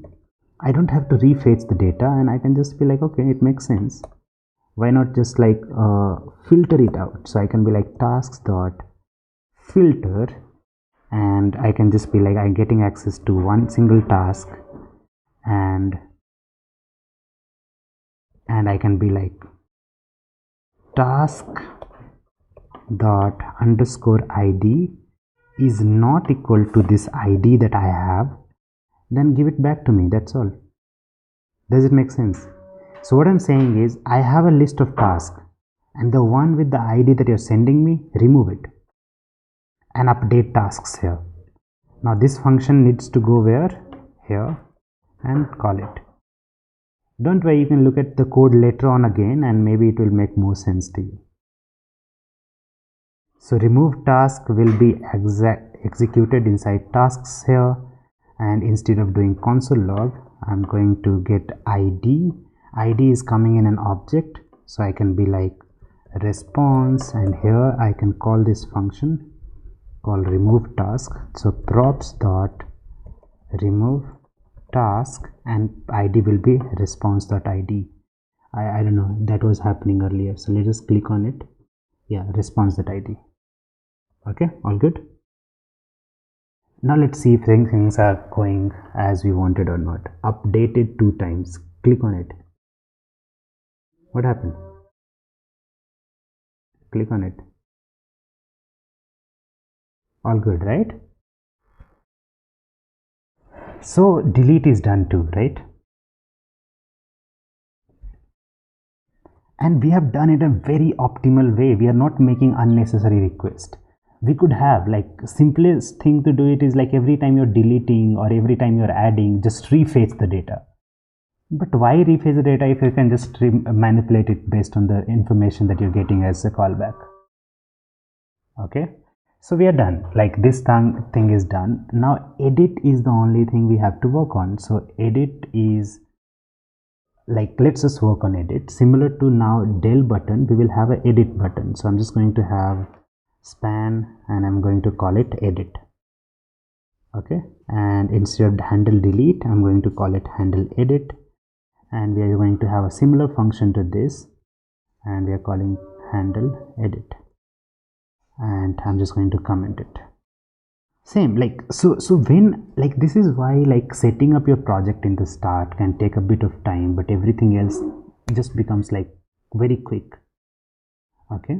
I don't have to refetch the data and I can just be like, okay, it makes sense. Why not just like filter it out? So I can be like tasks dot filter, and I can just be like I'm getting access to one single task, and I can be like task dot underscore id is not equal to this id that I have, then give it back to me. That's all. Does it make sense? So what I'm saying is I have a list of tasks, and the one with the id that you're sending me, remove it and update tasks here. Now this function needs to go where? Here, and call it. Don't worry, you can look at the code later on again and maybe it will make more sense to you. So remove task will be executed inside tasks here, and instead of doing console log, I'm going to get id. id is coming in an object, so I can be like response, and here I can call this function called remove task. So props dot remove task and id will be response dot id. I don't know, that was happening earlier, so let's just click on it. Yeah, response dot id. Okay, all good. Now let's see if things are going as we wanted or not. Updated 2 times. Click on it. What happened? Click on it. All good, right? So delete is done too, right? And we have done it a very optimal way. We are not making unnecessary requests. We could have like simplest thing to do it is like every time you're deleting or every time you're adding, just refetch the data. But why refetch the data if you can just manipulate it based on the information that you're getting as a callback? Okay, so we are done. Like this thing is done. Now edit is the only thing we have to work on. So edit is like, let's just work on edit. Similar to now del button, we will have an edit button. So I'm just going to have span and I'm going to call it edit. Okay, and instead of handle delete, I'm going to call it handle edit, and we are going to have a similar function to this, and we are calling handle edit, and I'm just going to comment it. Same, like so when, like, this is why like setting up your project in the start can take a bit of time, but everything else just becomes like very quick. Okay,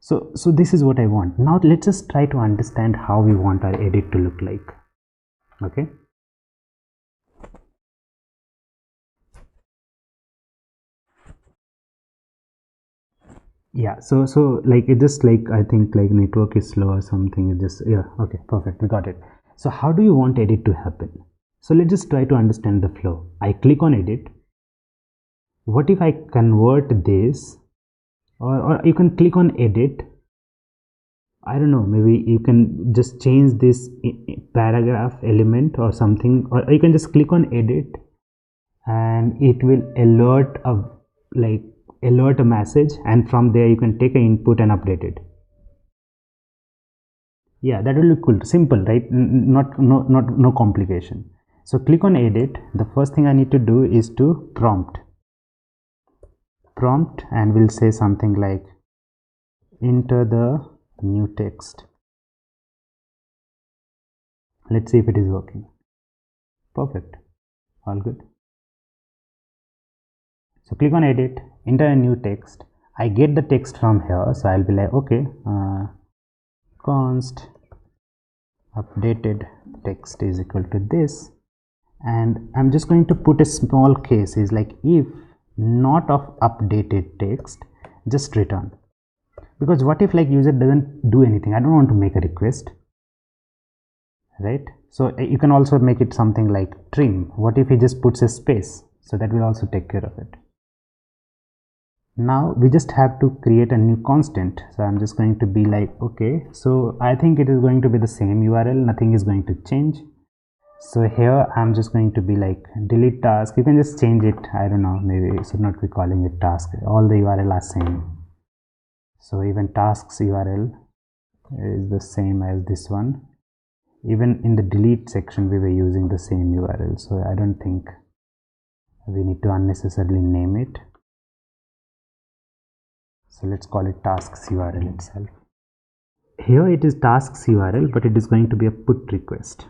so this is what I want. Now let's just try to understand how we want our edit to look like. Okay, yeah, so like it just like, I think like network is slow or something. It just, yeah, okay, perfect, we got it. So how do you want edit to happen? So let's just try to understand the flow. I click on edit. What if I convert this, or you can click on edit, I don't know, maybe you can just change this paragraph element or something, or you can just click on edit and it will alert a message, and from there you can take an input and update it. Yeah, that will look cool. Simple, right? No complication. So click on edit. The first thing I need to do is to prompt, and we'll say something like enter the new text. Let's see if it is working. Perfect, all good. So click on edit, enter a new text. I get the text from here, so I'll be like, okay, const updated text is equal to this, and I'm just going to put a small case, is like if not of updated text, just return. Because what if like user doesn't do anything? I don't want to make a request, right? So you can also make it something like trim. What if he just puts a space? So that will also take care of it. Now we just have to create a new constant. So I'm just going to be like, okay, so I think it is going to be the same URL, nothing is going to change. So here I'm just going to be like delete task. You can just change it, I don't know, maybe it should not be calling it task, all the URL are same. So even tasks URL is the same as this one. Even in the delete section we were using the same URL, so I don't think we need to unnecessarily name it. So let's call it tasks URL itself. Here it is tasks URL, but it is going to be a put request,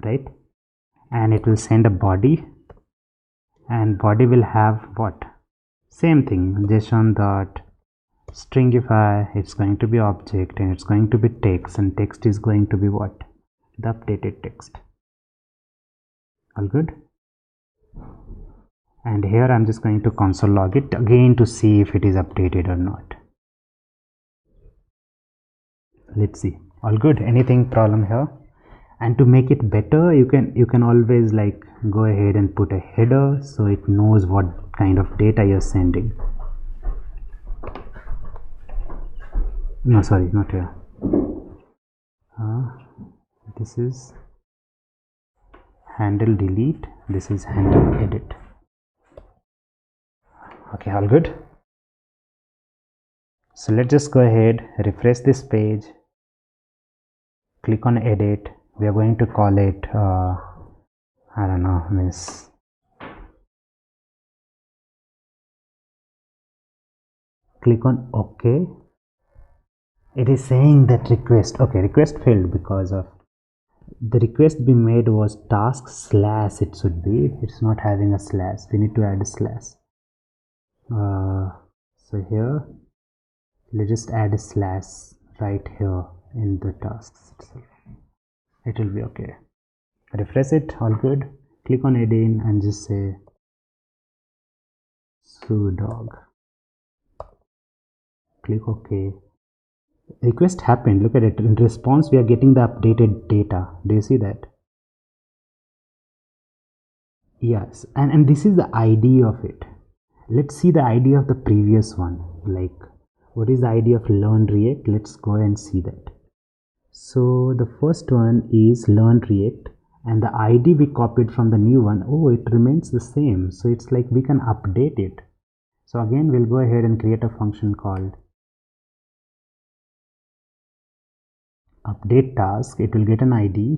right? And it will send a body, and body will have what? Same thing, JSON dot stringify. It's going to be object, and it's going to be text, and text is going to be what? The updated text. All good? And here I'm just going to console log it again to see if it is updated or not. Let's see. All good? Anything problem here? And to make it better, you can always like go ahead and put a header so it knows what kind of data you're sending. No, sorry, not here. This is handle delete, this is handle edit. Okay, all good. So let's just go ahead, refresh this page, click on edit. We are going to call it I don't know, miss. Click on OK. It is saying that request, okay, request failed because of the request we made was task slash, it should be, it's not having a slash, we need to add a slash. So here let's just add a slash right here in the tasks itself. It will be okay. Refresh it, all good. Click on edit and just say sudog. Click OK. Request happened, look at it. In response we are getting the updated data. Do you see that? Yes, and this is the ID of it. Let's see the ID of the previous one. Like, what is the ID of learn react? Let's go and see that. So the first one is learn react, and the ID we copied from the new one, oh, it remains the same. So it's like we can update it. So again we'll go ahead and create a function called update task. It will get an ID,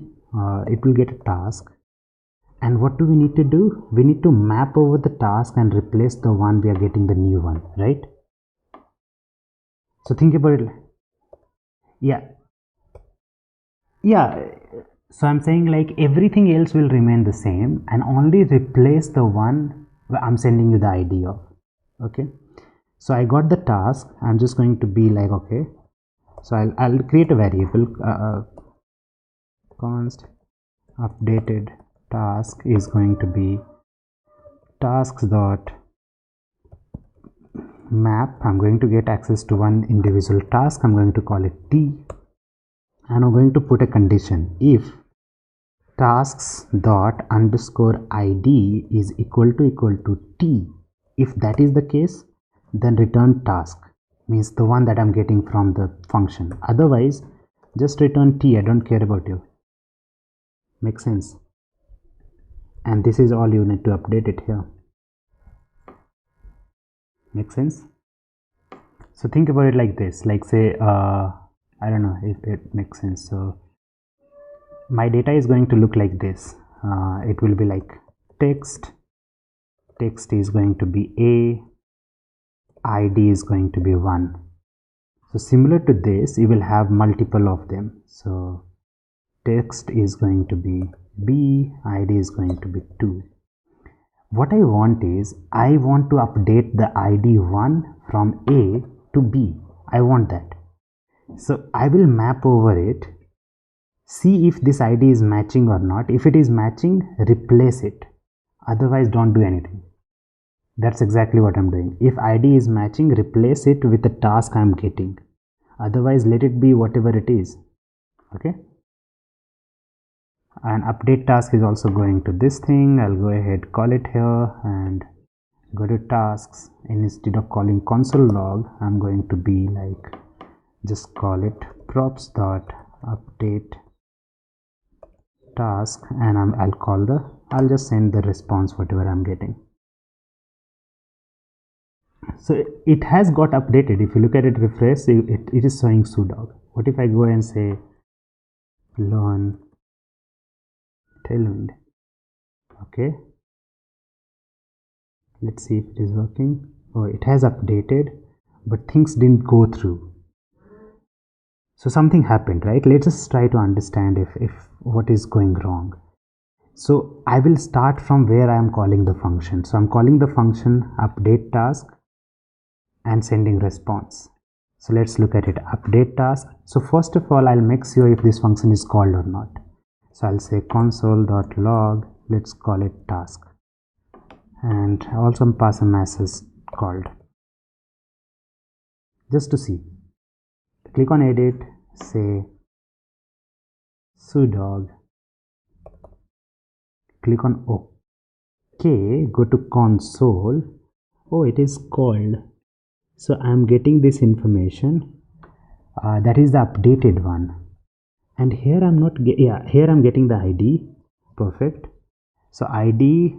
it will get a task. And what do we need to do? We need to map over the task and replace the one we are getting the new one, right? So think about it. Yeah. So I'm saying like everything else will remain the same and only replace the one I'm sending you the ID of. Okay. So I got the task. I'm just going to be like, okay. So I'll create a variable const updated task is going to be tasks dot map. I'm going to get access to one individual task. I'm going to call it T, and I'm going to put a condition if tasks dot underscore id is equal to T. If that is the case, then return task, means the one that I'm getting from the function. Otherwise just return T. I don't care about you. Make sense? And this is all you need to update it here. Make sense? So think about it like this, like say I don't know if it makes sense. So my data is going to look like this. It will be like text is going to be a, id is going to be 1. So similar to this you will have multiple of them. So text is going to be b, id is going to be 2. What I want is I want to update the id 1 from a to b. I want that. So I will map over it, see if this id is matching or not. If it is matching, replace it. Otherwise don't do anything. That's exactly what I'm doing. If id is matching, replace it with the task I'm getting. Otherwise let it be whatever it is. Okay. And update task is also going to this thing. I'll go ahead, call it here, and go to tasks, and instead of calling console log, I'm going to be like, just call it props dot update task, and I'll just send the response whatever I'm getting. So it has got updated. If you look at it, refresh, it is showing sudog. What if I go and say learn tailwind? Okay, let's see if it is working. Oh, it has updated, but things didn't go through. So something happened, right? Let's just try to understand if what is going wrong. So I will start from where I am calling the function. So I'm calling the function update task and sending response. So let's look at it. Update task. So first of all, I'll make sure if this function is called or not. So I'll say console.log. Let's call it task, and also pass a message called, just to see. Click on edit, say sudog, click on OK, go to console. Oh, it is called. So I'm getting this information. That is the updated one. And here I'm not, here I'm getting the ID. Perfect. So ID,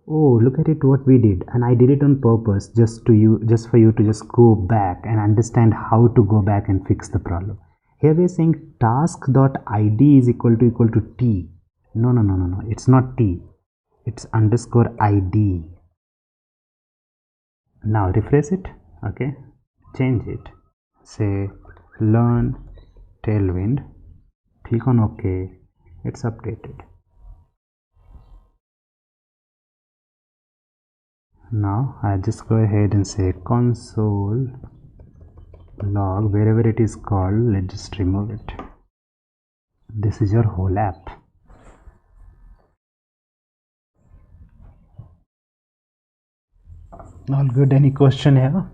oh, look at it, what we did. And I did it on purpose just for you to just go back and understand how to go back and fix the problem. Here we're saying task.id is equal to t. No, it's not t, it's underscore id. Now refresh it. Okay, change it, say learn tailwind, click on OK, it's updated. Now I just go ahead and say console log, wherever it is called, let's just remove it. This is your whole app. All good. Any question here?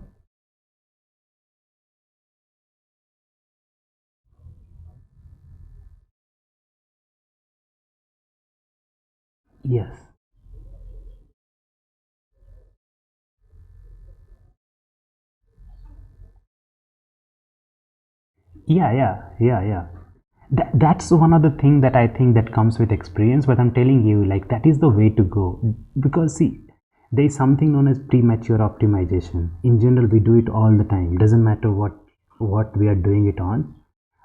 Yes. Yeah. That's one of the thing that I think that comes with experience, but I'm telling you, like, that is the way to go. Because see, there is something known as premature optimization. In general, we do it all the time. Doesn't matter what we are doing it on.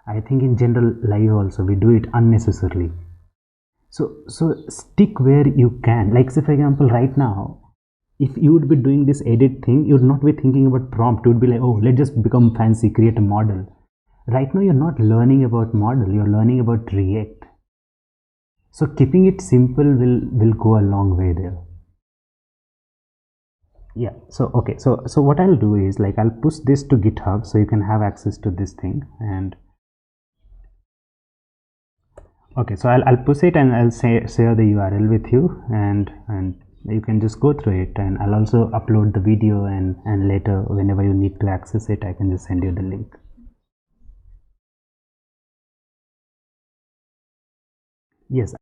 I think in general life also we do it unnecessarily. So stick where you can. Like, say for example, right now, if you would be doing this edit thing, you would not be thinking about prompt. You would be like, oh, let's just become fancy, create a model. Right now you're not learning about model, you're learning about React. So keeping it simple will go a long way there. Yeah, so okay, so what I'll do is, like, I'll push this to GitHub so you can have access to this thing. And okay, so I'll push it and I'll share the URL with you, and you can just go through it, and I'll also upload the video, and later whenever you need to access it, I can just send you the link. Yes.